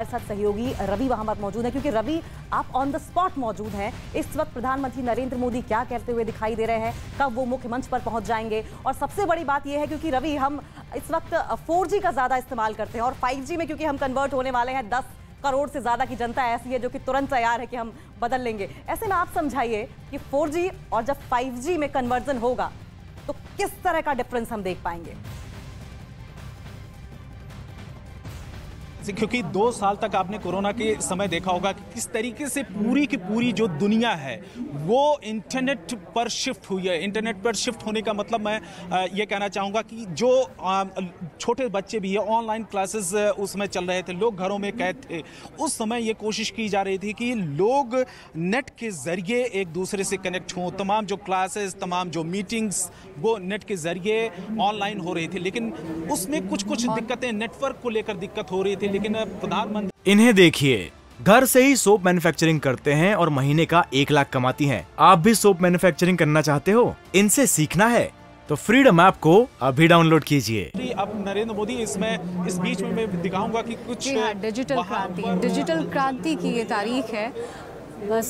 साथ सहयोगी रवि वहां पर मौजूद है, क्योंकि रवि आप ऑन द स्पॉट मौजूद हैं। इस वक्त प्रधानमंत्री नरेंद्र मोदी क्या कहते हुए दिखाई दे रहे हैं, कब वो मुख्य मंच पर पहुंच जाएंगे, और सबसे बड़ी बात यह है क्योंकि रवि हम इस वक्त 4G का ज्यादा इस्तेमाल करते हैं और 5G में क्योंकि हम कन्वर्ट होने वाले हैं, 10 करोड़ से ज्यादा की जनता ऐसी है जो कि तुरंत तैयार है कि हम बदल लेंगे। ऐसे में आप समझाइए कि 4G और जब 5G में कन्वर्जन होगा तो किस तरह का डिफरेंस हम देख पाएंगे। क्योंकि 2 साल तक आपने कोरोना के समय देखा होगा कि किस तरीके से पूरी की पूरी जो दुनिया है वो इंटरनेट पर शिफ्ट हुई है। इंटरनेट पर शिफ्ट होने का मतलब मैं ये कहना चाहूँगा कि जो छोटे बच्चे भी है, ऑनलाइन क्लासेस उसमें चल रहे थे, लोग घरों में कैद थे। उस समय ये कोशिश की जा रही थी कि लोग नेट के ज़रिए एक दूसरे से कनेक्ट हों। तमाम जो क्लासेस, तमाम जो मीटिंग्स वो नेट के ज़रिए ऑनलाइन हो रही थी, लेकिन उसमें कुछ दिक्कतें, नेटवर्क को लेकर दिक्कत हो रही थी। लेकिन प्रधानमंत्री इन्हें देखिए, घर से ही सोप मैन्युफैक्चरिंग करते हैं और महीने का 1 लाख कमाती हैं। आप भी सोप मैन्युफैक्चरिंग करना चाहते हो? इनसे सीखना है तो फ्रीडम ऐप को अभी डाउनलोड कीजिए। अब नरेंद्र मोदी इसमें इस बीच में मैं दिखाऊंगा कि कुछ डिजिटल क्रांति की ये तारीख है। बस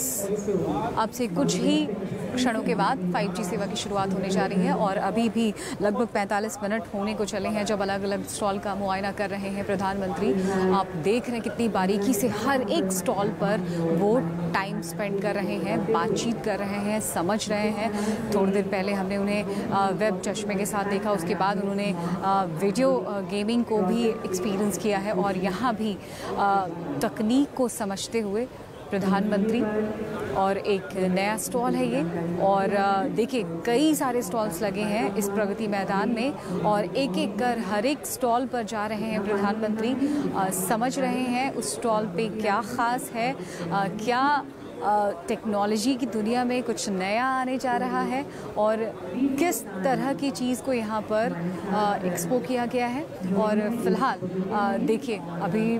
अब से कुछ ही क्षणों के बाद 5G सेवा की शुरुआत होने जा रही है और अभी भी लगभग 45 मिनट होने को चले हैं जब अलग अलग स्टॉल का मुआयना कर रहे हैं प्रधानमंत्री। आप देख रहे हैं कितनी बारीकी से हर एक स्टॉल पर वो टाइम स्पेंड कर रहे हैं, बातचीत कर रहे हैं, समझ रहे हैं। थोड़ी देर पहले हमने उन्हें वेब चश्मे के साथ देखा, उसके बाद उन्होंने वीडियो गेमिंग को भी एक्सपीरियंस किया है और यहाँ भी तकनीक को समझते हुए प्रधानमंत्री। और एक नया स्टॉल है ये, और देखिए कई सारे स्टॉल्स लगे हैं इस प्रगति मैदान में और एक एक कर हर एक स्टॉल पर जा रहे हैं प्रधानमंत्री, समझ रहे हैं उस स्टॉल पे क्या ख़ास है, क्या टेक्नोलॉजी की दुनिया में कुछ नया आने जा रहा है और किस तरह की चीज़ को यहाँ पर एक्सपो किया गया है। और फिलहाल देखिए अभी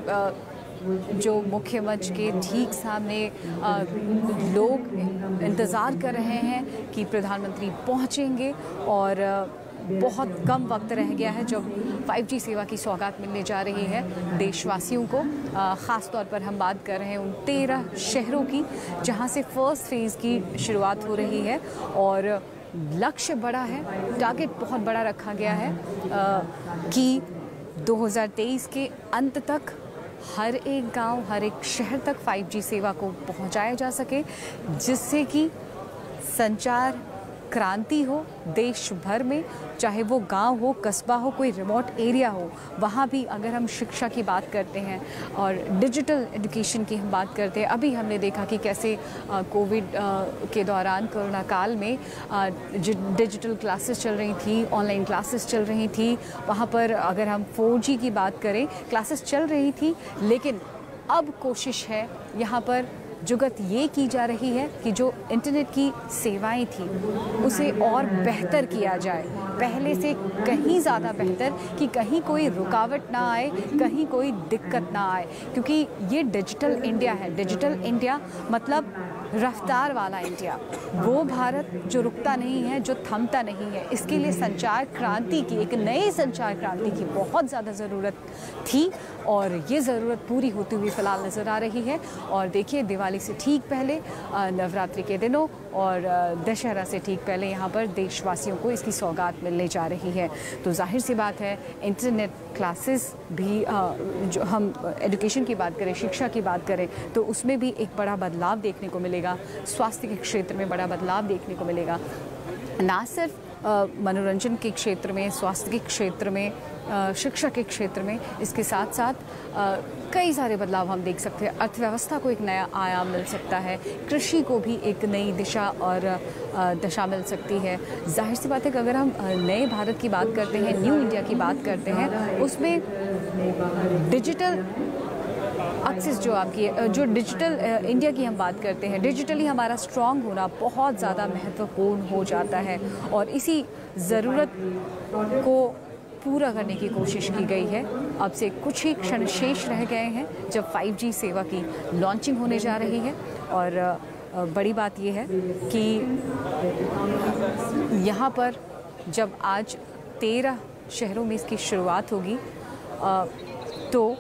जो मुख्य मंच के ठीक सामने लोग इंतज़ार कर रहे हैं कि प्रधानमंत्री पहुंचेंगे और बहुत कम वक्त रह गया है जब 5G सेवा की सौगात मिलने जा रही है देशवासियों को। ख़ास तौर पर हम बात कर रहे हैं उन 13 शहरों की जहां से फर्स्ट फेज़ की शुरुआत हो रही है और लक्ष्य बड़ा है, टारगेट बहुत बड़ा रखा गया है कि 2023 के अंत तक हर एक गांव, हर एक शहर तक 5G सेवा को पहुंचाया जा सके, जिससे कि संचार क्रांति हो देश भर में, चाहे वो गांव हो, कस्बा हो, कोई रिमोट एरिया हो। वहाँ भी अगर हम शिक्षा की बात करते हैं और डिजिटल एजुकेशन की हम बात करते हैं, अभी हमने देखा कि कैसे कोविड के दौरान, कोरोना काल में डिजिटल क्लासेस चल रही थी, ऑनलाइन क्लासेस चल रही थी। वहाँ पर अगर हम 4G की बात करें, क्लासेस चल रही थी, लेकिन अब कोशिश है यहाँ पर जुगत ये की जा रही है कि जो इंटरनेट की सेवाएं थी उसे और बेहतर किया जाए, पहले से कहीं ज़्यादा बेहतर, कि कहीं कोई रुकावट ना आए, कहीं कोई दिक्कत ना आए, क्योंकि ये डिजिटल इंडिया है। डिजिटल इंडिया मतलब रफ्तार वाला इंडिया, वो भारत जो रुकता नहीं है, जो थमता नहीं है। इसके लिए संचार क्रांति की, एक नई संचार क्रांति की बहुत ज़्यादा ज़रूरत थी और ये ज़रूरत पूरी होती हुई फ़िलहाल नज़र आ रही है। और देखिए दिवाली से ठीक पहले, नवरात्रि के दिनों और दशहरा से ठीक पहले यहाँ पर देशवासियों को इसकी सौगात मिलने जा रही है। तो जाहिर सी बात है इंटरनेट क्लासेस भी, जो हम एजुकेशन की बात करें, शिक्षा की बात करें, तो उसमें भी एक बड़ा बदलाव देखने को मिलेगा। स्वास्थ्य के क्षेत्र में बड़ा बदलाव देखने को मिलेगा, ना सिर्फ मनोरंजन के क्षेत्र में, स्वास्थ्य के क्षेत्र में, शिक्षा के क्षेत्र में, इसके साथ साथ कई सारे बदलाव हम देख सकते हैं। अर्थव्यवस्था को एक नया आयाम मिल सकता है, कृषि को भी एक नई दिशा और दशा मिल सकती है। जाहिर सी बात है कि अगर हम नए भारत की बात करते हैं, न्यू इंडिया की बात करते हैं, उसमें डिजिटल एक्सेस जो डिजिटल इंडिया की हम बात करते हैं, डिजिटली हमारा स्ट्रॉन्ग होना बहुत ज़्यादा महत्वपूर्ण हो जाता है और इसी ज़रूरत को पूरा करने की कोशिश की गई है। अब से कुछ ही क्षण शेष रह गए हैं जब 5G सेवा की लॉन्चिंग होने जा रही है और बड़ी बात यह है कि यहाँ पर जब आज 13 शहरों में इसकी शुरुआत होगी तो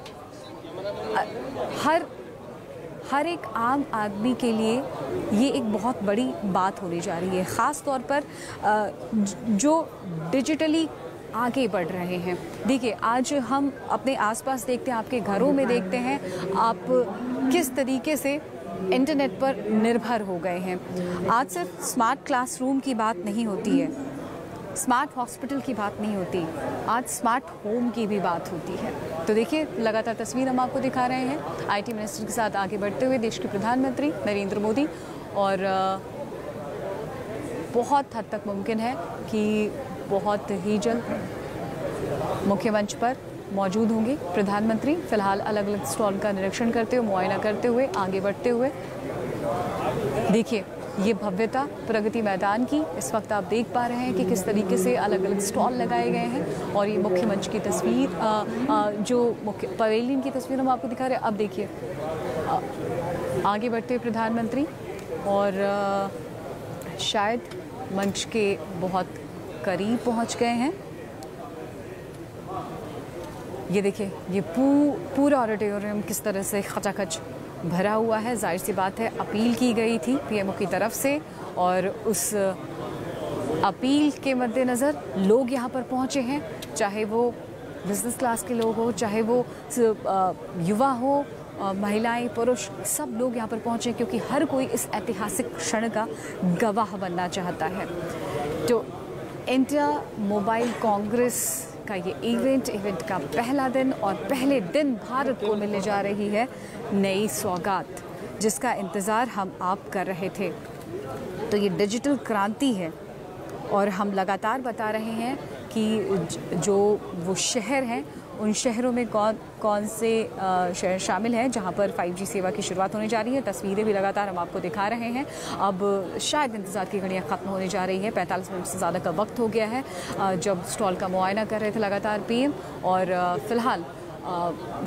हर एक आम आदमी के लिए ये एक बहुत बड़ी बात होने जा रही है, ख़ास तौर पर जो डिजिटली आगे बढ़ रहे हैं। देखिए, आज हम अपने आसपास देखते हैं, आपके घरों में देखते हैं, आप किस तरीके से इंटरनेट पर निर्भर हो गए हैं। आज सिर्फ स्मार्ट क्लासरूम की बात नहीं होती है, स्मार्ट हॉस्पिटल की बात नहीं होती, आज स्मार्ट होम की भी बात होती है। तो देखिए, लगातार तस्वीर हम आपको दिखा रहे हैं आईटी मिनिस्टर के साथ आगे बढ़ते हुए देश के प्रधानमंत्री नरेंद्र मोदी, और बहुत हद तक मुमकिन है कि बहुत ही जल्द मुख्य मंच पर मौजूद होंगे प्रधानमंत्री। फिलहाल अलग अलग स्टॉल का निरीक्षण करते हुए, मुआयना करते हुए, आगे बढ़ते हुए। देखिए, ये भव्यता प्रगति मैदान की इस वक्त आप देख पा रहे हैं कि किस तरीके से अलग अलग स्टॉल लगाए गए हैं, और ये मुख्य मंच की तस्वीर, जो मुख्य पवेलियन की तस्वीर हम आपको दिखा रहे हैं। अब देखिए, आगे बढ़ते हुए प्रधानमंत्री, और शायद मंच के बहुत करीब पहुंच गए हैं। ये देखिए, ये पूरा ऑडिटोरियम किस तरह से खचाखच भरा हुआ है। जाहिर सी बात है, अपील की गई थी पीएमओ की तरफ से, और उस अपील के मद्देनज़र लोग यहाँ पर पहुँचे हैं, चाहे वो बिजनेस क्लास के लोग हो, चाहे वो युवा हो, महिलाएं, पुरुष, सब लोग यहाँ पर पहुँचे, क्योंकि हर कोई इस ऐतिहासिक क्षण का गवाह बनना चाहता है। तो इंडिया मोबाइल कांग्रेस का ये इवेंट का पहला दिन, और पहले दिन भारत को मिलने जा रही है नई सौगात, जिसका इंतज़ार हम आप कर रहे थे। तो ये डिजिटल क्रांति है, और हम लगातार बता रहे हैं कि जो वो शहर हैं, उन शहरों में कौन से शहर शामिल हैं जहां पर 5G सेवा की शुरुआत होने जा रही है। तस्वीरें भी लगातार हम आपको दिखा रहे हैं। अब शायद इंतज़ार की घड़ियां ख़त्म होने जा रही है, 45 मिनट से ज़्यादा का वक्त हो गया है जब स्टॉल का मुआयना कर रहे थे लगातार पीएम, और फ़िलहाल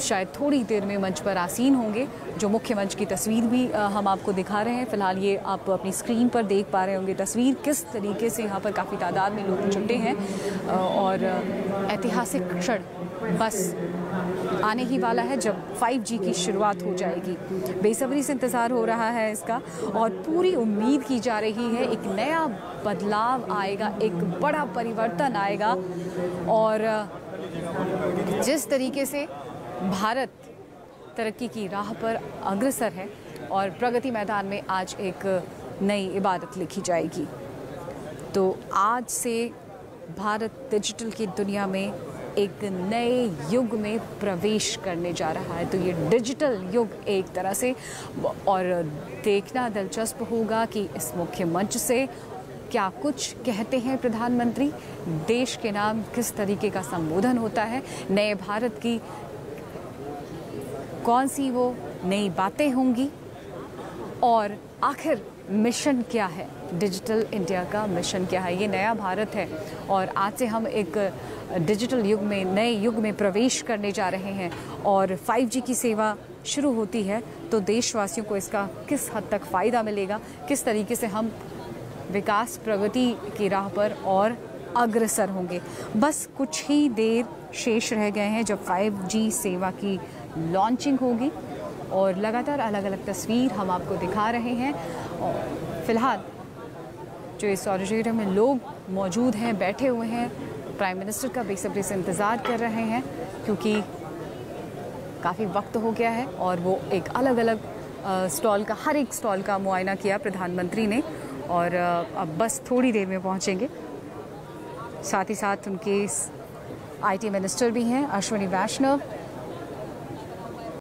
शायद थोड़ी देर में मंच पर आसीन होंगे। जो मुख्य मंच की तस्वीर भी हम आपको दिखा रहे हैं। फ़िलहाल ये आप अपनी स्क्रीन पर देख पा रहे होंगे तस्वीर, किस तरीके से यहाँ पर काफ़ी तादाद में लोग जुटे हैं, और ऐतिहासिक क्षण बस आने ही वाला है जब 5G की शुरुआत हो जाएगी। बेसब्री से इंतज़ार हो रहा है इसका, और पूरी उम्मीद की जा रही है एक नया बदलाव आएगा, एक बड़ा परिवर्तन आएगा, और जिस तरीके से भारत तरक्की की राह पर अग्रसर है और प्रगति मैदान में आज एक नई इबादत लिखी जाएगी। तो आज से भारत डिजिटल की दुनिया में एक नए युग में प्रवेश करने जा रहा है। तो ये डिजिटल युग एक तरह से, और देखना दिलचस्प होगा कि इस मुख्य मंच से क्या कुछ कहते हैं प्रधानमंत्री, देश के नाम किस तरीके का संबोधन होता है, नए भारत की कौन सी वो नई बातें होंगी, और आखिर मिशन क्या है, डिजिटल इंडिया का मिशन क्या है। ये नया भारत है, और आज से हम एक डिजिटल युग में, नए युग में प्रवेश करने जा रहे हैं, और 5G की सेवा शुरू होती है तो देशवासियों को इसका किस हद तक फ़ायदा मिलेगा, किस तरीके से हम विकास प्रगति की राह पर और अग्रसर होंगे। बस कुछ ही देर शेष रह गए हैं जब 5G सेवा की लॉन्चिंग होगी, और लगातार अलग अलग तस्वीर हम आपको दिखा रहे हैं। और फिलहाल जो इस ऑडिटोरियम में लोग मौजूद हैं, बैठे हुए हैं, प्राइम मिनिस्टर का बेसब्री से इंतज़ार कर रहे हैं, क्योंकि काफ़ी वक्त हो गया है, और वो एक अलग अलग स्टॉल का, हर एक स्टॉल का मुआयना किया प्रधानमंत्री ने, और अब बस थोड़ी देर में पहुंचेंगे। साथ ही साथ उनके आईटी मिनिस्टर भी हैं, अश्विनी वैष्णव,